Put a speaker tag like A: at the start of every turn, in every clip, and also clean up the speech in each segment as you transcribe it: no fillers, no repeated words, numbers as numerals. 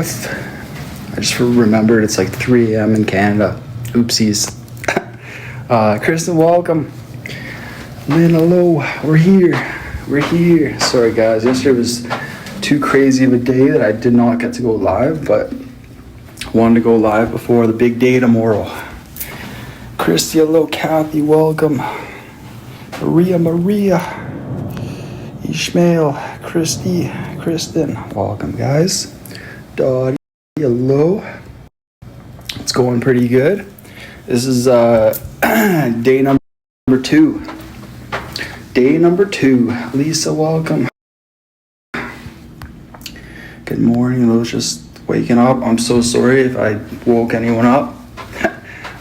A: I just remembered it's like 3 a.m. in Canada. Oopsies. Kristen, welcome. Lynn, hello. We're here. Sorry, guys. Yesterday was too crazy of a day that I did not get to go live, but wanted to go live before the big day tomorrow. Christy, hello. Kathy, welcome. Maria. Ishmael, Christy, Kristen, welcome, guys. Dottie, hello. It's going pretty good. This is day number 2. Day number 2. Lisa, welcome. Good morning. Those just waking up. I'm so sorry if I woke anyone up.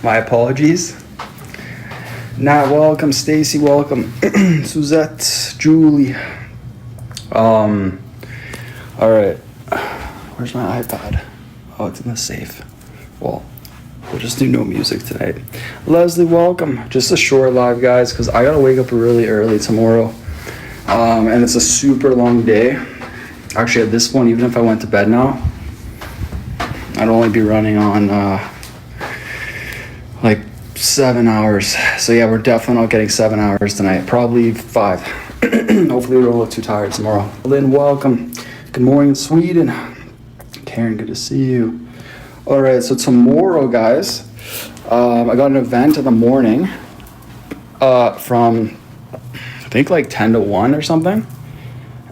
A: My apologies. Nat, welcome. Stacy, welcome. Suzette, Julie. All right. Where's my iPad? Oh, it's in the safe. Well, we'll just do no music tonight. Leslie, welcome. Just a short live, guys, because I gotta wake up really early tomorrow. And it's a super long day. Actually, at this point, even if I went to bed now, I'd only be running on like 7 hours. So yeah, we're definitely not getting 7 hours tonight. Probably 5. Hopefully we don't look too tired tomorrow. Lynn, welcome. Good morning, Sweden. Karen, good to see you. All right, so tomorrow, guys, I got an event in the morning from, I think, like 10 to 1 or something.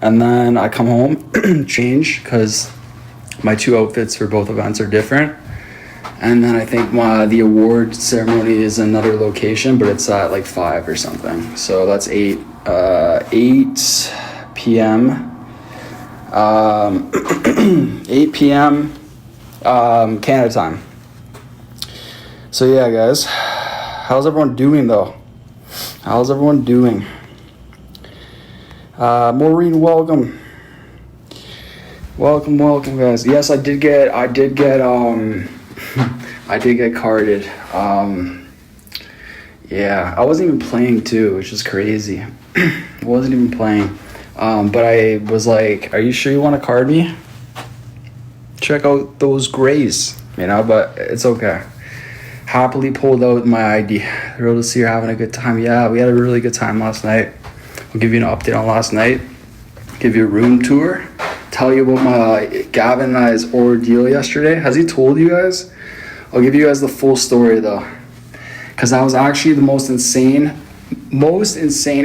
A: And then I come home, change, because my 2 outfits for both events are different. And then I think the award ceremony is another location, but it's at like 5 or something. So that's 8 p.m. 8 p.m. Canada time. So yeah, guys, how's everyone doing though? How's everyone doing? Maureen, welcome. Welcome, guys. Yes, I did get I did get carded. Yeah, I wasn't even playing too, which is crazy. I wasn't even playing. But I was like, are you sure you want to card me? Check out those grays, but it's okay. Happily pulled out my ID. Thrilled to see you're having a good time. Yeah, we had a really good time last night. I'll give you an update on last night. Give you a room tour. Tell you about my Gavin and I's ordeal yesterday. Has he told you guys? I'll give you guys the full story though. Because that was actually the most insane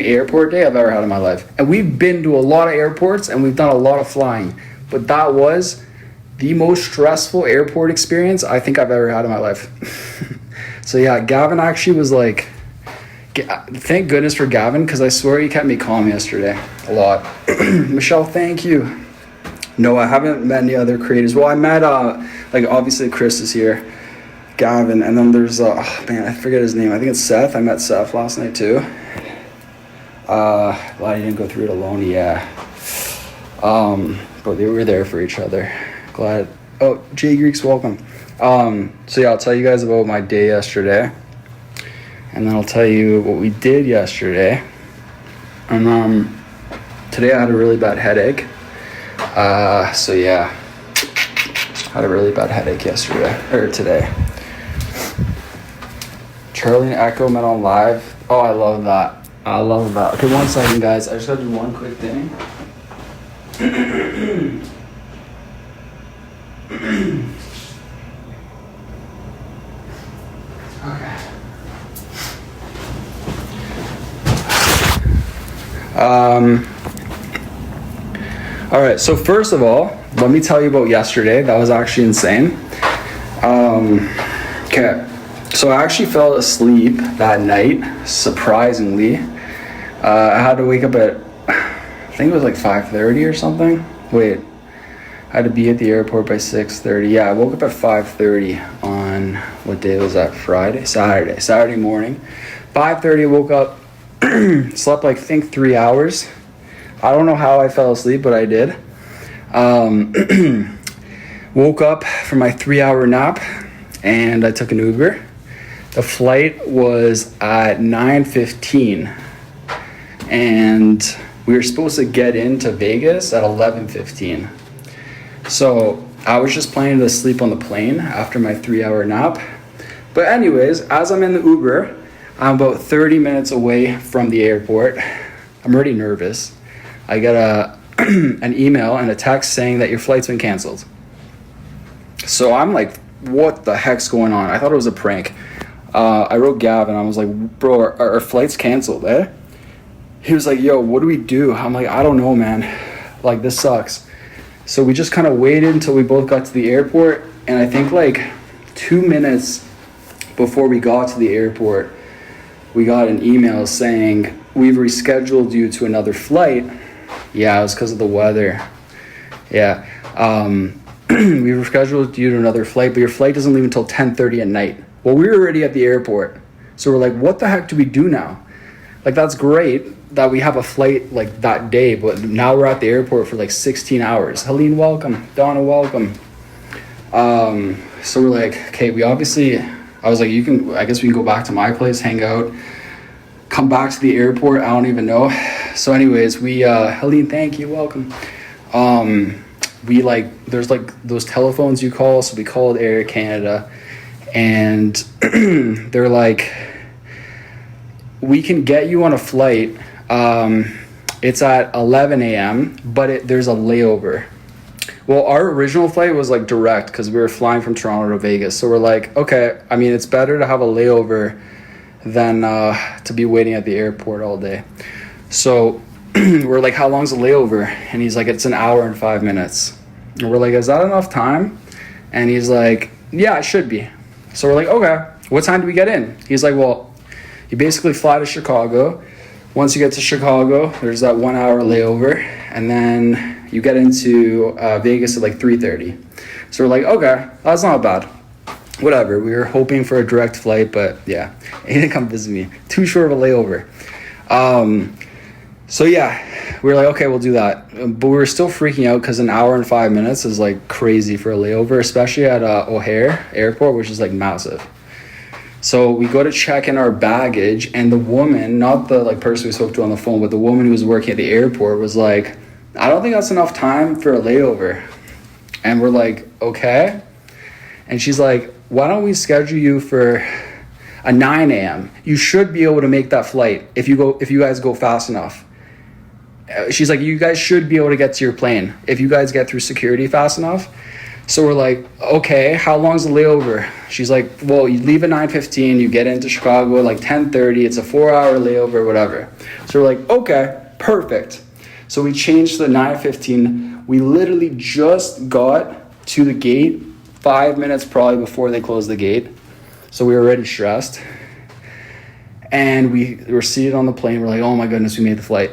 A: airport day I've ever had in my life. And we've been to a lot of airports and we've done a lot of flying. But that was the most stressful airport experience I think I've ever had in my life. So yeah, Gavin actually was like, thank goodness for Gavin, because I swear he kept me calm yesterday a lot. Michelle, thank you. No, I haven't met any other creators. Well, I met, obviously Chris is here. Gavin, and then there's I forget his name. I think it's Seth. I met Seth last night too. Glad he didn't go through it alone. Yeah. But they were there for each other. Glad. Oh, Jay Greeks, welcome. So yeah, I'll tell you guys about my day yesterday, and then I'll tell you what we did yesterday. And today I had a really bad headache. So yeah, had a really bad headache today. Charlie and Echo met on live. Oh, I love that. Okay, 1 second, guys. I just gotta do one quick thing. Okay. All right, so first of all, let me tell you about yesterday. That was actually insane. Okay. So I actually fell asleep that night, surprisingly. I had to wake up at, I think it was like 5:30 or something. Wait, I had to be at the airport by 6:30. Yeah, I woke up at 5:30 on, what day was that? Saturday morning. 5:30 I woke up, slept like, I think 3 hours. I don't know how I fell asleep, but I did. Woke up from my 3-hour nap and I took an Uber. The flight was at 9:15 and we were supposed to get into Vegas at 11:15. So I was just planning to sleep on the plane after my 3-hour nap. But anyways, as I'm in the Uber, I'm about 30 minutes away from the airport. I'm already nervous. I get an email and a text saying that your flight's been canceled. So I'm like, what the heck's going on? I thought it was a prank. I wrote Gavin. I was like, bro, our flight's canceled, eh? He was like, yo, what do we do? I'm like, I don't know, man. Like, this sucks. So we just kind of waited until we both got to the airport. And I think like 2 minutes before we got to the airport, we got an email saying, we've rescheduled you to another flight. Yeah, it was because of the weather. Yeah. We rescheduled you to another flight, but your flight doesn't leave until 10:30 at night. Well, we were already at the airport. So we're like, what the heck do we do now? Like, that's great that we have a flight like that day, but now we're at the airport for like 16 hours. Helene, welcome. Donna, welcome. So we're like, okay, I was like, I guess we can go back to my place, hang out, come back to the airport. I don't even know. So anyways, Helene, thank you, welcome. There's like those telephones you call. So we called Air Canada and they're like, we can get you on a flight. It's at 11 a.m., but there's a layover. Well, our original flight was like direct because we were flying from Toronto to Vegas. So we're like, okay, I mean, it's better to have a layover than to be waiting at the airport all day. So we're like, how long's the layover? And he's like, it's an hour and 5 minutes. And we're like, is that enough time? And he's like, yeah, it should be. So we're like, okay, what time do we get in? He's like, well, you basically fly to Chicago. Once you get to Chicago, there's that 1 hour layover. And then you get into Vegas at like 3:30. So we're like, okay, that's not bad. Whatever, we were hoping for a direct flight, but yeah, he didn't come visit me. Too short of a layover. So yeah, we were like, okay, we'll do that. But we were still freaking out because an hour and 5 minutes is like crazy for a layover, especially at O'Hare Airport, which is like massive. So we go to check in our baggage, and the woman, not the like person we spoke to on the phone, but the woman who was working at the airport was like, I don't think that's enough time for a layover. And we're like, okay. And she's like, why don't we schedule you for a 9 a.m.? You should be able to make that flight if you guys go fast enough. She's like, you guys should be able to get to your plane if you guys get through security fast enough. So we're like, okay, how long's the layover? She's like, well, you leave at 9:15, you get into Chicago at like 10:30, it's a 4-hour layover, whatever. So we're like, okay, perfect. So we changed to the 9:15. We literally just got to the gate 5 minutes probably before they closed the gate. So we were already stressed. And we were seated on the plane. We're like, oh my goodness, we made the flight.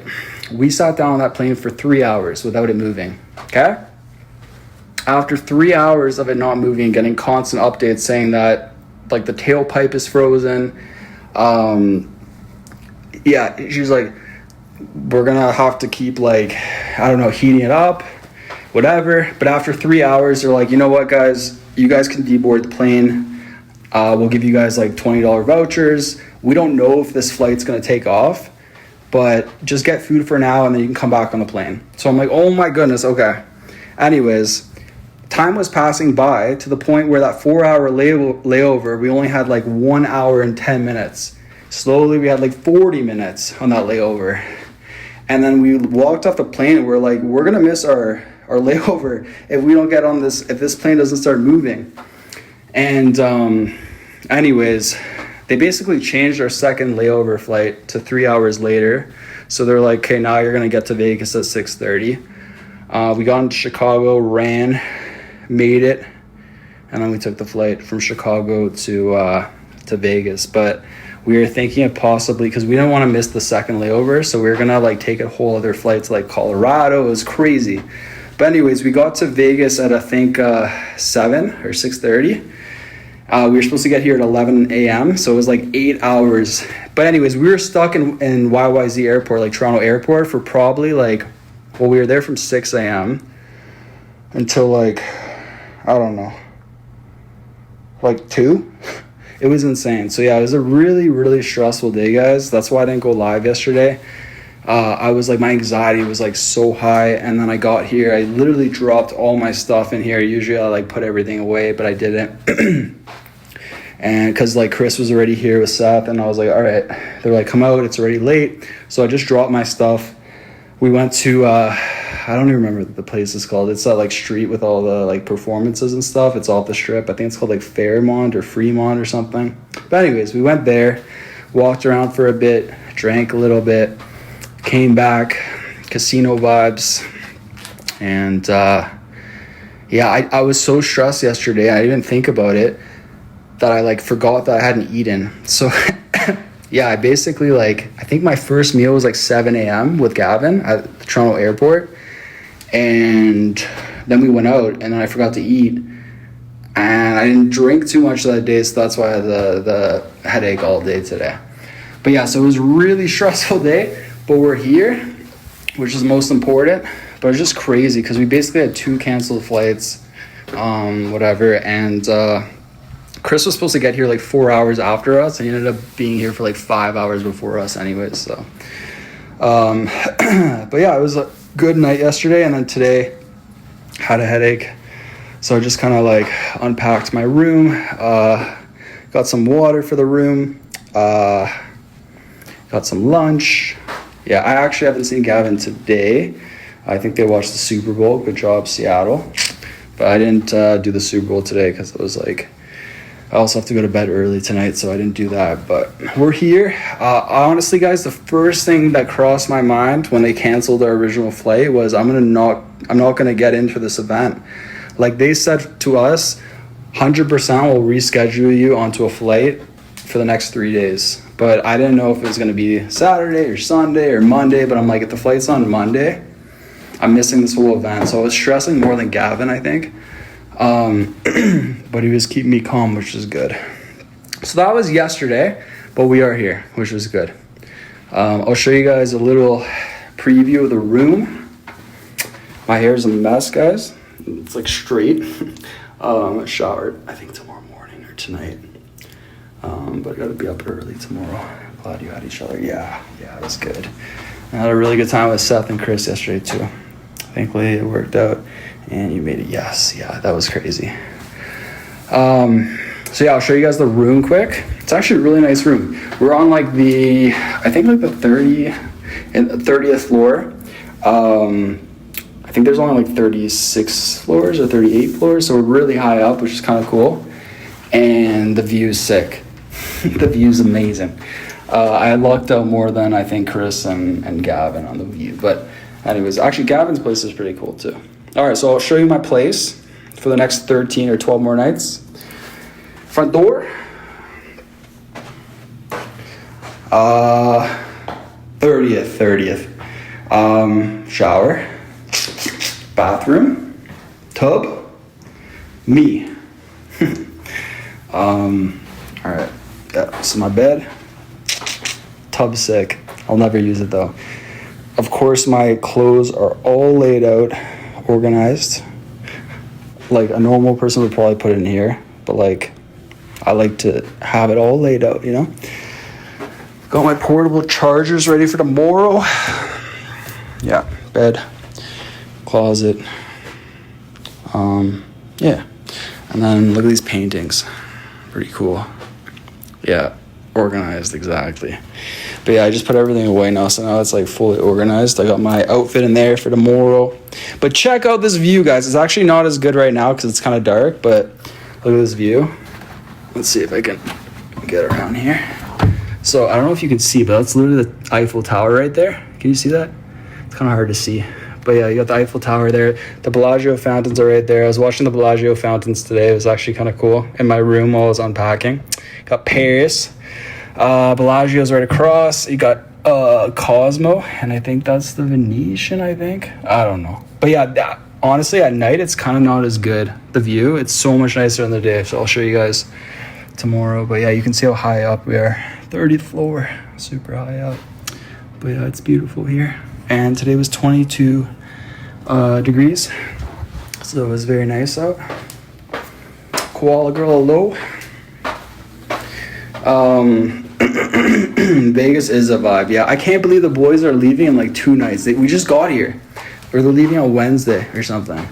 A: We sat down on that plane for 3 hours without it moving, okay? After 3 hours of it not moving, getting constant updates saying that like the tailpipe is frozen. Yeah, she's like, we're gonna have to keep like, I don't know, heating it up, whatever. But after 3 hours, they're like, you know what, guys, you guys can deboard the plane. We'll give you guys like $20 vouchers. We don't know if this flight's gonna take off, but just get food for now and then you can come back on the plane. So I'm like, oh my goodness, okay. Anyways, time was passing by to the point where that 4-hour layover, we only had like 1 hour and 10 minutes. Slowly, we had like 40 minutes on that layover. And then we walked off the plane and we're like, we're going to miss our layover if we don't get on this, if this plane doesn't start moving. And anyways, they basically changed our second layover flight to 3 hours later. So they're like, okay, now you're going to get to Vegas at 6:30. We got into Chicago, ran, made it, and then we took the flight from Chicago to Vegas. But we were thinking of possibly, because we didn't want to miss the second layover, so we were gonna like take a whole other flight to like Colorado. It was crazy. But anyways, we got to Vegas at I think 7 or 6:30. We were supposed to get here at 11 a.m. so it was like 8 hours. But anyways, we were stuck in YYZ airport, like Toronto airport, for probably like, well, we were there from 6 a.m. until like, I don't know, like 2. It was insane. So yeah, it was a really, really stressful day, guys. That's why I didn't go live yesterday. I was like, my anxiety was like so high, and then I got here, I literally dropped all my stuff in here. Usually I like put everything away, but I didn't. And because like Chris was already here with Seth, and I was like, all right, they're like, come out, it's already late. So I just dropped my stuff. We went to I don't even remember what the place is called. It's that like street with all the like performances and stuff. It's off the strip. I think it's called like Fairmont or Fremont or something. But anyways, we went there, walked around for a bit, drank a little bit, came back, casino vibes. And yeah, I was so stressed yesterday, I didn't think about it, that I like forgot that I hadn't eaten. So yeah, I basically like, I think my first meal was like 7 a.m. with Gavin at the Toronto airport. And then we went out, and then I forgot to eat. And I didn't drink too much that day, so that's why I had the headache all day today. But yeah, so it was a really stressful day, but we're here, which is most important. But it's just crazy because we basically had 2 canceled flights, whatever, and Chris was supposed to get here like 4 hours after us, and he ended up being here for like 5 hours before us anyways, so but yeah, it was a good night yesterday, and then today had a headache, so I just kind of like unpacked my room, got some water for the room, got some lunch. Yeah, I actually haven't seen Gavin today. I think they watched the Super Bowl. Good job, Seattle. But I didn't do the Super Bowl today because it was like, I also have to go to bed early tonight, so I didn't do that. But we're here. Honestly, guys, the first thing that crossed my mind when they canceled our original flight was I'm not gonna get in for this event. Like they said to us, 100% will reschedule you onto a flight for the next 3 days. But I didn't know if it was gonna be Saturday or Sunday or Monday. But I'm like, if the flight's on Monday, I'm missing this whole event. So I was stressing more than Gavin, I think. But he was keeping me calm, which is good. So that was yesterday, but we are here, which was good. I'll show you guys a little preview of the room. My hair is a mess, guys. It's like straight. I showered, I think tomorrow morning or tonight. But I gotta be up early tomorrow. Glad you had each other. Yeah, it was good. I had a really good time with Seth and Chris yesterday too. Thankfully it worked out. And you made it, yes. Yeah, that was crazy. So yeah, I'll show you guys the room quick. It's actually a really nice room. We're on like the, I think like the 30th floor. I think there's only like 36 floors or 38 floors, so we're really high up, which is kind of cool. And the view's sick. The view's amazing. I lucked out more than I think Chris and Gavin on the view. But anyways, actually Gavin's place is pretty cool too. All right, so I'll show you my place for the next 13 or 12 more nights. Front door. 30th. Shower. Bathroom. Tub. Me. All right, yeah, so my bed. Tub sick. I'll never use it though. Of course, my clothes are all laid out, organized. Like a normal person would probably put it in here, but like I like to have it all laid out, you know. Got my portable chargers ready for tomorrow. Yeah, bed, closet. Yeah, and then look at these paintings. Pretty cool. Yeah, organized, exactly. But yeah, I just put everything away now, so now it's like fully organized. I got my outfit in there for tomorrow. But check out this view, guys. It's actually not as good right now because it's kind of dark, but look at this view. Let's see if I can get around here. So I don't know if you can see, but that's literally the Eiffel Tower right there. Can you see that? It's kind of hard to see. But yeah, you got the Eiffel Tower there. The Bellagio fountains are right there. I was watching the Bellagio fountains today. It was actually kind of cool in my room while I was unpacking. Got Paris. Bellagio's right across. You got Cosmo, and I think that's the Venetian, I think. I don't know. But yeah, honestly, at night, it's kind of not as good. The view, it's so much nicer in the day. So I'll show you guys tomorrow. But yeah, you can see how high up we are. 30th floor. Super high up. But yeah, it's beautiful here. And today was 22 degrees. So it was very nice out. Koala girl, hello. Vegas is a vibe. Yeah, I can't believe the boys are leaving in like 2 nights. We just got here. Or they're leaving on Wednesday or something.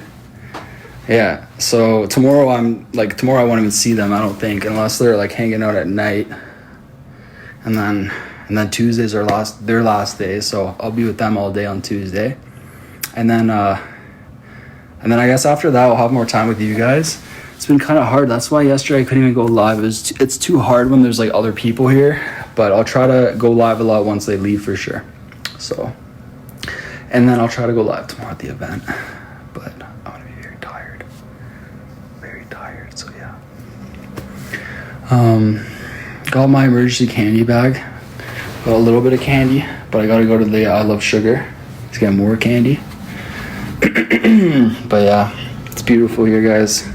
A: Yeah, so tomorrow I won't even see them, I don't think, unless they're like hanging out at night. And then Tuesday's their last day, so I'll be with them all day on Tuesday. And then I guess after that I'll have more time with you guys. It's been kind of hard. That's why yesterday I couldn't even go live. It's too hard when there's like other people here, but I'll try to go live a lot once they leave for sure. So, and then I'll try to go live tomorrow at the event. But I'm gonna be very tired. Very tired, so yeah. Got my emergency candy bag. Got a little bit of candy, but I gotta go to the I Love Sugar to get more candy. But yeah, it's beautiful here, guys.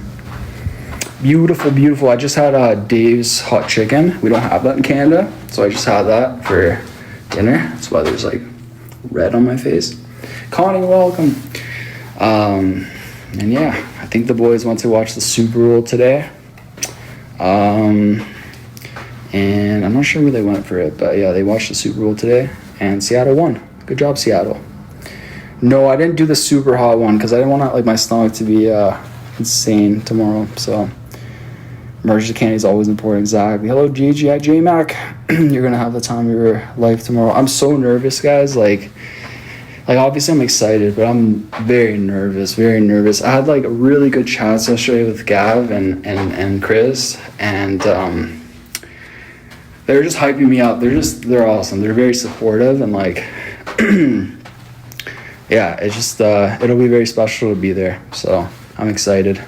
A: Beautiful, beautiful. I just had Dave's hot chicken. We don't have that in Canada, so I just had that for dinner. That's why there's like red on my face. Connie, welcome. And yeah, I think the boys went to watch the Super Bowl today. And I'm not sure where they went for it, but yeah, they watched the Super Bowl today, and Seattle won. Good job, Seattle. No, I didn't do the super hot one because I didn't want like my stomach to be insane tomorrow. So emergency candy is always important. Exactly. Hello, Gigi at JMac. You're gonna have the time of your life tomorrow. I'm so nervous, guys. Like obviously I'm excited, but I'm very nervous. Very nervous. I had like a really good chat yesterday with Gav and Chris, and they're just hyping me up. They're awesome. They're very supportive, and like yeah, it's just it'll be very special to be there. So I'm excited.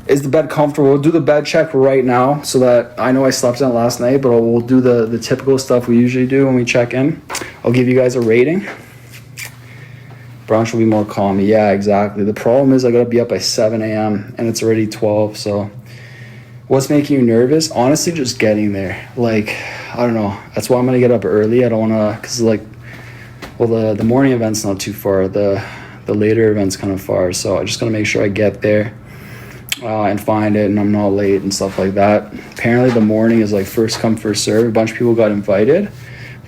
A: Is the bed comfortable? We'll do the bed check right now so that I know I slept in last night, but we'll do the typical stuff we usually do when we check in. I'll give you guys a rating. Brunch will be more calm. Yeah, exactly. The problem is I gotta be up by 7 a.m. and it's already 12. So what's making you nervous? Honestly, just getting there. Like, I don't know. That's why I'm gonna get up early. I don't wanna, cause like, well, the morning event's not too far. The later event's kind of far. So I just gotta make sure I get there and find it, and I'm not late and stuff like that. Apparently the morning is like first come, first serve. A bunch of people got invited,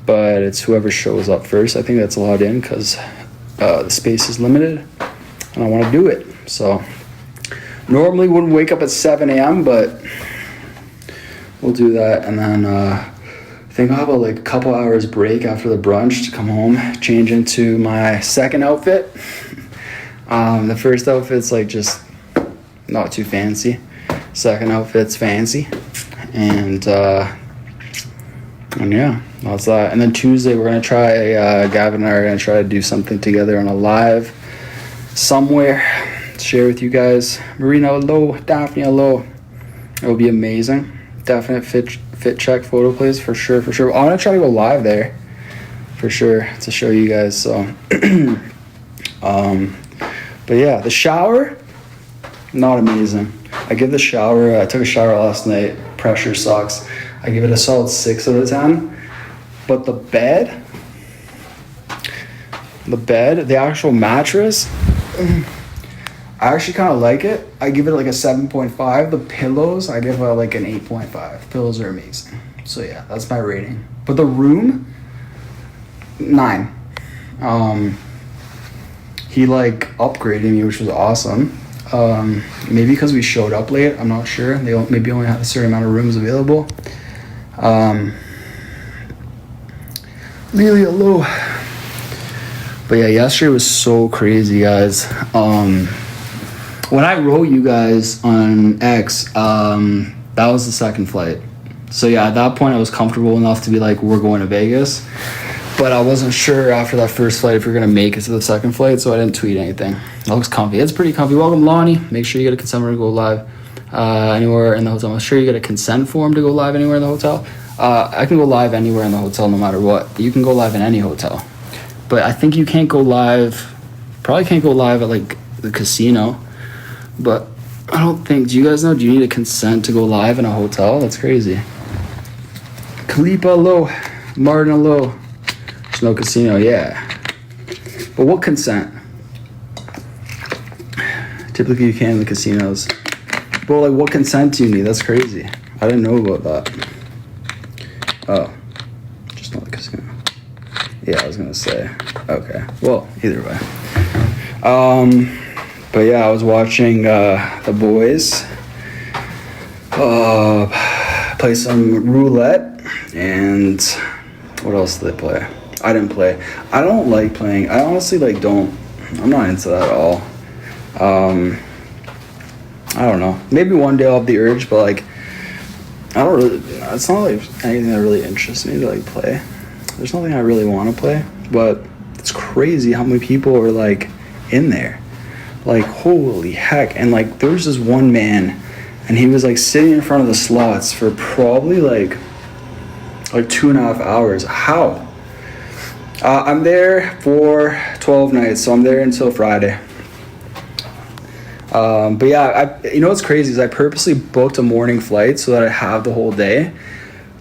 A: but it's whoever shows up first. I think that's allowed in because the space is limited, and I want to do it. So normally wouldn't wake up at 7 a.m., but we'll do that. And then I think I'll have a couple hours break after the brunch to come home, change into my second outfit. The first outfit's like just not too fancy. Second outfit's fancy. And yeah, that's that. And then Tuesday we're gonna try, Gavin and I are gonna try to do something together on a live somewhere to share with you guys. Marina, hello. Daphne, hello. It'll be amazing. Definite fit check photo plays for sure. I'm gonna try to go live there for sure to show you guys. So but yeah, the shower, not amazing. I took a shower last night. Pressure sucks. I give it a solid 6 out of 10. But the bed, the actual mattress, I actually kind of like it. I give it like a 7.5. The pillows, I give it like an 8.5. Pillows are amazing. So yeah, that's my rating. But the room, 9. He like upgraded me, which was awesome. Maybe because we showed up late, I'm not sure. They maybe only have a certain amount of rooms available. Lily, hello. But yeah, yesterday was so crazy, guys. When I wrote you guys on X, that was the second flight. So yeah, at that point I was comfortable enough to be like, we're going to Vegas. But I wasn't sure after that first flight if we were going to make it to the second flight, so I didn't tweet anything. It looks comfy. It's pretty comfy. Welcome, Lonnie. Make sure you get a consent form to go live anywhere in the hotel. I'm sure you get a consent form to go live anywhere in the hotel. I can go live anywhere in the hotel no matter what. You can go live in any hotel. But I think you can't go live, probably can't go live at like the casino. But I don't think, do you guys know, do you need a consent to go live in a hotel? That's crazy. Kalipa, hello. Martin, hello. There's no casino, yeah. But what consent? Typically you can in the casinos. But like, what consent do you need? That's crazy. I didn't know about that. Oh. not the casino. Yeah, I was gonna say. Okay. Well, either way. But yeah, I was watching the boys play some roulette, and what else did they play? I didn't play. I don't like playing. I honestly I'm not into that at all. I don't know. Maybe one day I'll have the urge, but like, I don't really. It's not like anything that really interests me to like play. There's nothing I really want to play, but it's crazy how many people are like in there. Like, holy heck. And like, there was this one man, and he was like sitting in front of the slots for probably like 2.5 hours. How? I'm there for 12 nights, so I'm there until Friday. But yeah, you know what's crazy is I purposely booked a morning flight so that I have the whole day.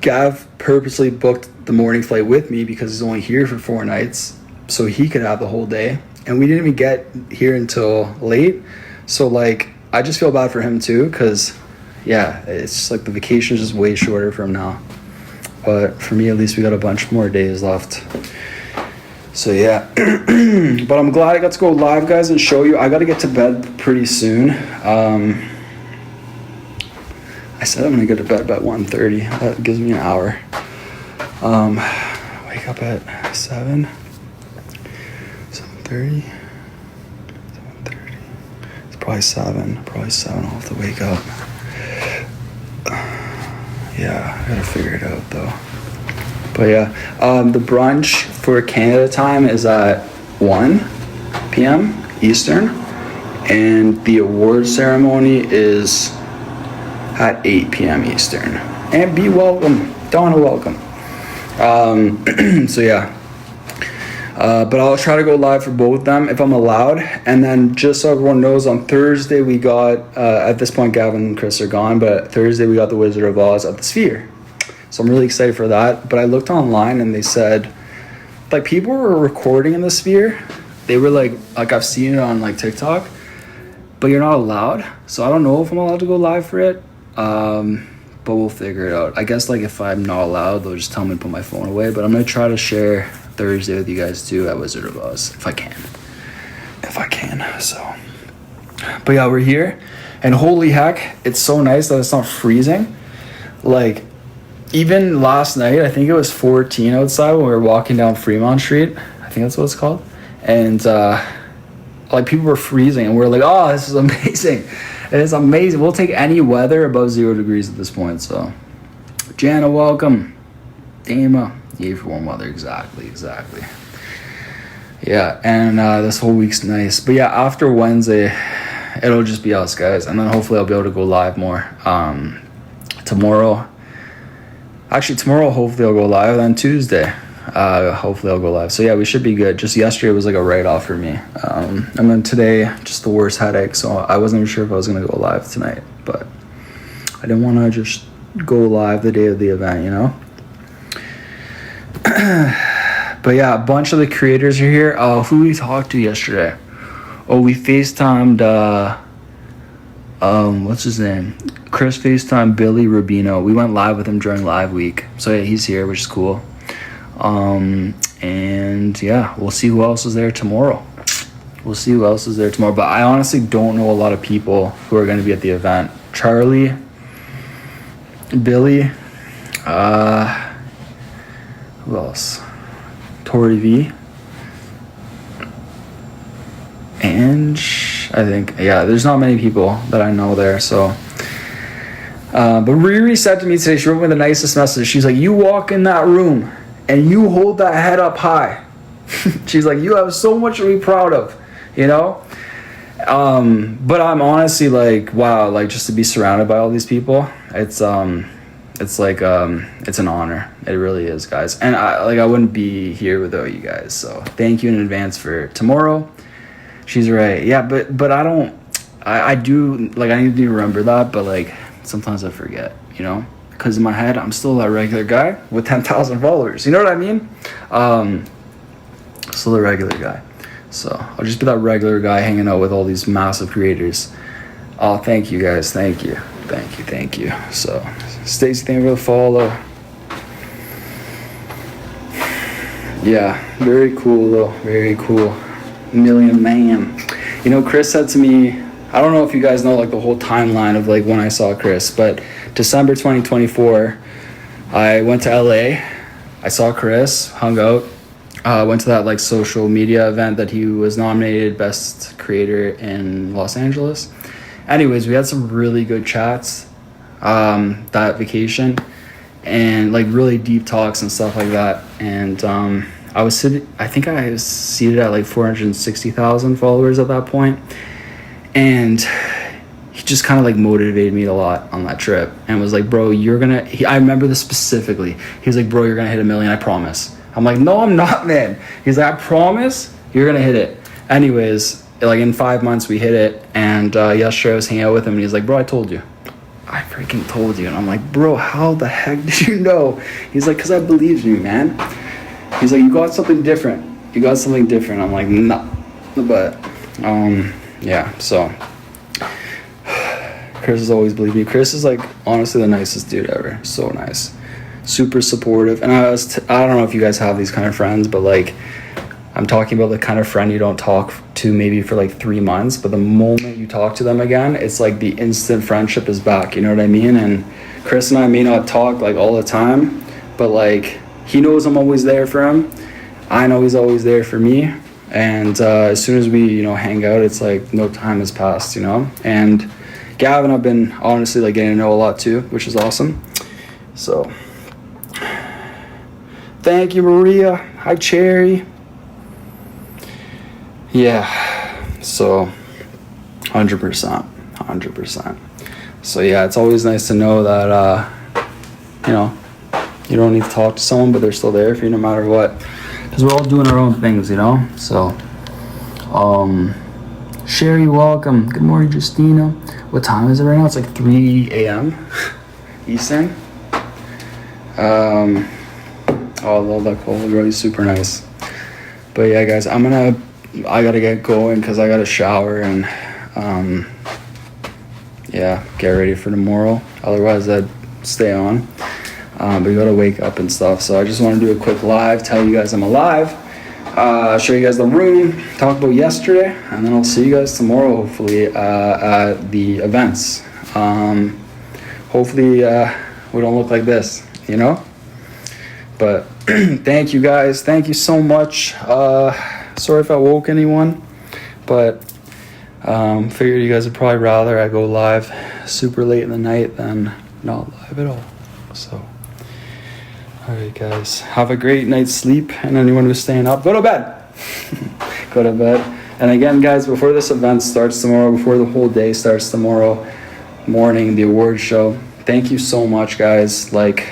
A: Gav purposely booked the morning flight with me because he's only here for 4 nights, so he could have the whole day. And we didn't even get here until late. So like, I just feel bad for him too, because yeah, it's just like the vacation is just way shorter for him now. But for me, at least we got a bunch more days left. So yeah, but I'm glad I got to go live, guys, and show you. I got to get to bed pretty soon. I said I'm gonna go to bed about 1:30. That gives me an hour. Wake up at 7. 7:30. 7:30. It's probably 7. I'll have to wake up. Yeah, I gotta figure it out though. But yeah, the brunch for Canada time is at 1 p.m. Eastern, and the award ceremony is at 8 p.m. Eastern. And be welcome, Donna, welcome. So yeah, but I'll try to go live for both of them if I'm allowed. And then just so everyone knows, on Thursday we got, at this point Gavin and Chris are gone, but Thursday we got the Wizard of Oz at the Sphere. So I'm really excited for that. But I looked online and they said, like, people were recording in the Sphere. They were like I've seen it on like TikTok, but you're not allowed. So I don't know if I'm allowed to go live for it. But we'll figure it out. I guess like if I'm not allowed, they'll just tell me to put my phone away. But I'm gonna try to share Thursday with you guys too at Wizard of Oz if I can. So, but yeah, we're here, and holy heck, it's so nice that it's not freezing. Like, even last night, I think it was 14 outside when we were walking down Fremont Street. I think that's what it's called. And like, people were freezing, and we're like, oh, this is amazing. It is amazing. We'll take any weather above 0 degrees at this point. So, Jana, welcome. Dama, yay for warm weather. Exactly. Yeah, and this whole week's nice. But yeah, after Wednesday, it'll just be us, guys. And then hopefully I'll be able to go live more. Tomorrow, hopefully I'll go live. Then Tuesday, hopefully I'll go live. So yeah, we should be good. Just yesterday was like a write-off for me. And then today, just the worst headache. So I wasn't even sure if I was going to go live tonight. But I didn't want to just go live the day of the event, you know? But yeah, a bunch of the creators are here. Who we talked to yesterday? Oh, we FaceTimed, what's his name? Chris FaceTimed Billy Rubino. We went live with him during live week. So yeah, he's here, which is cool. And yeah, we'll see who else is there tomorrow. But I honestly don't know a lot of people who are going to be at the event. Charlie, Billy, who else? Tori V. And I think, yeah, there's not many people that I know there, so. But Riri said to me today, she wrote me the nicest message. She's like, you walk in that room and you hold that head up high. She's like, you have so much to be proud of, you know? But I'm honestly like, wow, like just to be surrounded by all these people, it's like, it's an honor. It really is, guys. And I wouldn't be here without you guys. So thank you in advance for tomorrow. She's right. Yeah, but I do, like, I need to remember that, but like, sometimes I forget, you know, because in my head, I'm still that regular guy with 10,000 followers. You know what I mean? Still the regular guy. So I'll just be that regular guy hanging out with all these massive creators. Oh, thank you guys. Thank you. So Stacey, thank you for the follow. Yeah, very cool though. Very cool. Million man. You know, Chris said to me, I don't know if you guys know like the whole timeline of like when I saw Chris, but December 2024, I went to LA. I saw Chris, hung out, went to that like social media event that he was nominated best creator in Los Angeles. Anyways, we had some really good chats that vacation, and like really deep talks and stuff like that. And I was seated at like 460,000 followers at that point, and he just kind of like motivated me a lot on that trip and was like, bro, I remember this specifically. He was like, bro, you're gonna hit 1 million, I promise. I'm like, no, I'm not, man. He's like, I promise you're gonna hit it. Anyways, like in 5 months we hit it, and yesterday I was hanging out with him and he's like, bro, I told you. I freaking told you. And I'm like, bro, how the heck did you know? He's like, because I believed in you, man. He's like, you got something different. I'm like, nah. But yeah, so Chris has always believed me. Chris is like honestly the nicest dude ever. So nice, super supportive. And I don't know if you guys have these kind of friends, but like I'm talking about the kind of friend you don't talk to maybe for like 3 months, but the moment you talk to them again, it's like the instant friendship is back. You know what I mean? And Chris and I may not talk like all the time, but like he knows I'm always there for him. I know he's always there for me. And as soon as we, hang out, it's like no time has passed, And Gavin, I've been honestly like getting to know a lot too, which is awesome. So thank you, Maria. Hi, Cherry. Yeah, so 100%. So yeah, it's always nice to know that, you don't need to talk to someone, but they're still there for you no matter what. Because we're all doing our own things, So, Sherry, welcome. Good morning, Justina. What time is it right now? It's like 3 a.m. Eastern. I love that call. Really super nice. But yeah, guys, I gotta get going because I gotta shower and get ready for tomorrow. Otherwise, I'd stay on. But you gotta wake up and stuff. So I just want to do a quick live, tell you guys I'm alive, show you guys the room, talk about yesterday, and then I'll see you guys tomorrow, hopefully, at the events. Hopefully, we don't look like this, But thank you guys. Thank you so much. Sorry if I woke anyone, but figured you guys would probably rather I go live super late in the night than not live at all. So, all right, guys, have a great night's sleep. And anyone who's staying up, go to bed. Go to bed. And again, guys, before this event starts tomorrow, before the whole day starts tomorrow morning, the award show, thank you so much, guys. Like,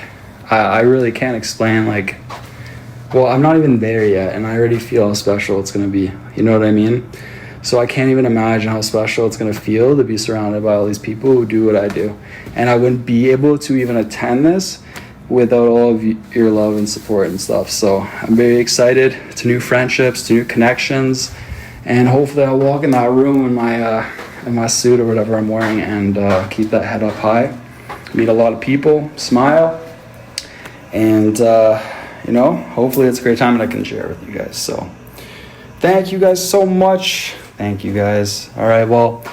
A: I really can't explain, I'm not even there yet, and I already feel how special it's going to be. You know what I mean? So I can't even imagine how special it's going to feel to be surrounded by all these people who do what I do. And I wouldn't be able to even attend this without all of your love and support and stuff. So I'm very excited to new friendships, to new connections, and hopefully I'll walk in that room in my suit or whatever I'm wearing and keep that head up high, meet a lot of people, smile, and hopefully it's a great time and I can share with you guys. So thank you guys so much. Thank you guys. All right, well,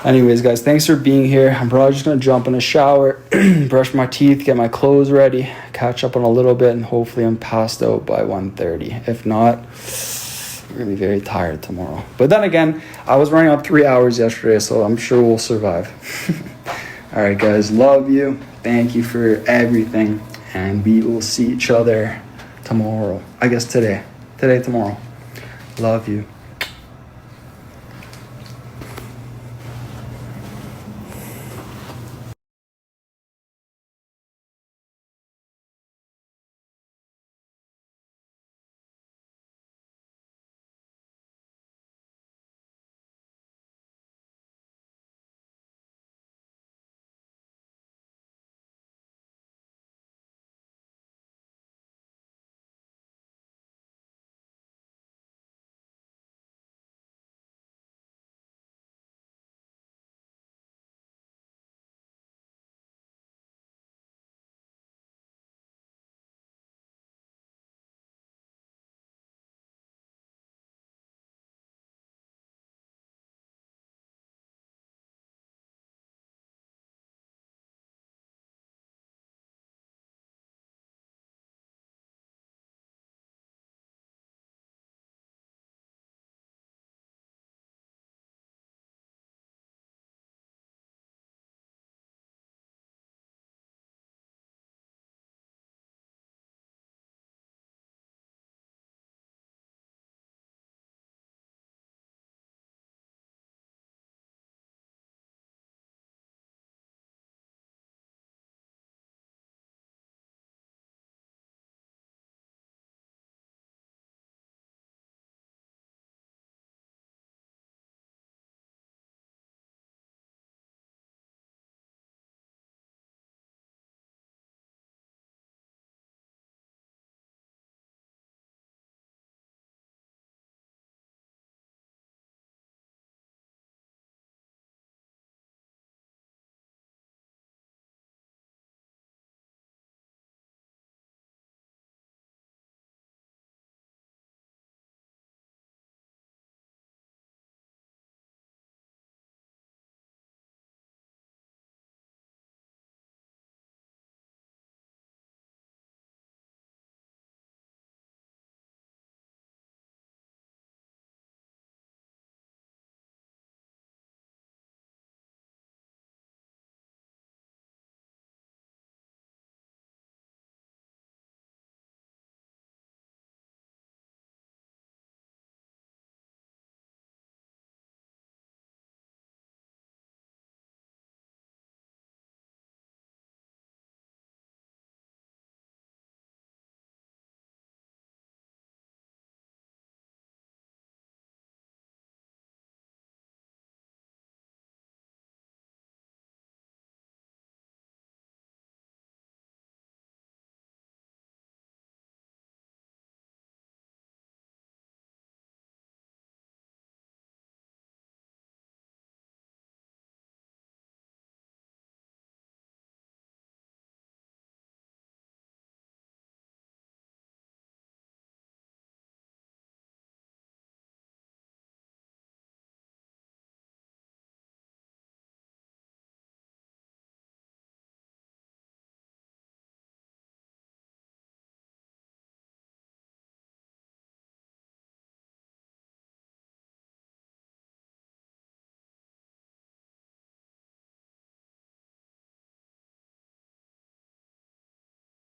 A: anyways, guys, thanks for being here. I'm probably just going to jump in a shower, brush my teeth, get my clothes ready, catch up on a little bit, and hopefully I'm passed out by 1:30. If not, we're going to be very tired tomorrow. But then again, I was running on 3 hours yesterday, so I'm sure we'll survive. All right, guys, love you. Thank you for everything, and we will see each other tomorrow. I guess today, tomorrow. Love you.